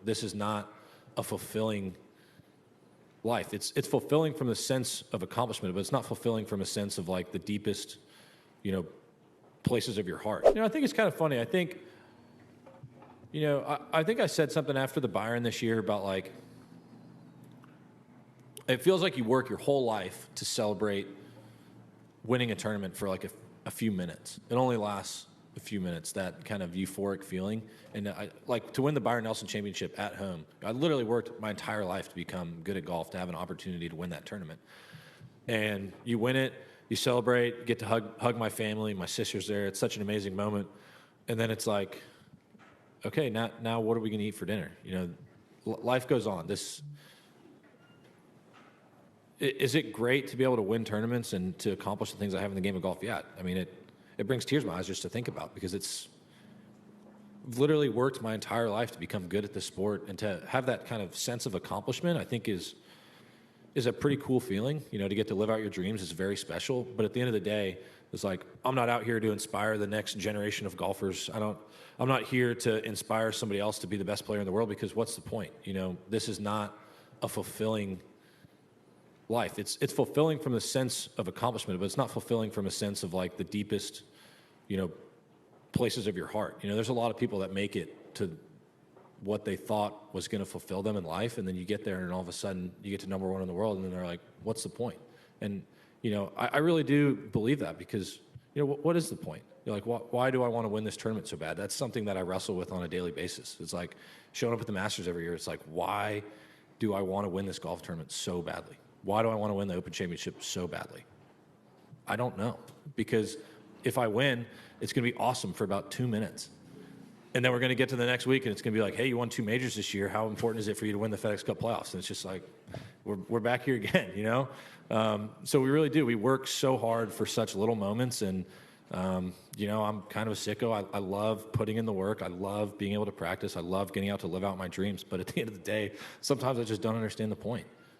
this is not a fulfilling life. It's fulfilling from the sense of accomplishment, but it's not fulfilling from a sense of like the deepest, places of your heart. I think it's kind of funny. I think, I think I said something after the Byron this year about like, it feels like you work your whole life to celebrate winning a tournament for like a few minutes. It only lasts a few minutes, that kind of euphoric feeling. And to win the Byron Nelson Championship at home, I literally worked my entire life to become good at golf, to have an opportunity to win that tournament. And you win it, you celebrate, get to hug my family, my sister's there. It's such an amazing moment. And then it's like, okay, now what are we going to eat for dinner? Life goes on. Is it great to be able to win tournaments and to accomplish the things I have in the game of golf? Yeah. I mean, it brings tears to my eyes just to think about, because it's literally worked my entire life to become good at the sport, and to have that kind of sense of accomplishment, I think is a pretty cool feeling. To get to live out your dreams is very special. But at the end of the day, it's like, I'm not out here to inspire the next generation of golfers. I'm not here to inspire somebody else to be the best player in the world, because what's the point? This is not a fulfilling life. It's fulfilling from the sense of accomplishment, but it's not fulfilling from a sense of like the deepest, places of your heart. There's a lot of people that make it to what they thought was going to fulfill them in life, and then you get there and all of a sudden you get to number one in the world, and then they're like, what's the point? And I really do believe that, because what is the point? You're like, why do I want to win this tournament so bad? That's something that I wrestle with on a daily basis. It's like showing up at the Masters every year. It's like, why do I want to win this golf tournament so badly? Why do I want to win the Open Championship so badly? I don't know. Because if I win, it's going to be awesome for about 2 minutes. And then we're going to get to the next week, and it's going to be like, hey, you won 2 majors this year. How important is it for you to win the FedEx Cup playoffs? And it's just like, we're back here again, So we really do. We work so hard for such little moments. And, I'm kind of a sicko. I love putting in the work. I love being able to practice. I love getting out to live out my dreams. But at the end of the day, sometimes I just don't understand the point.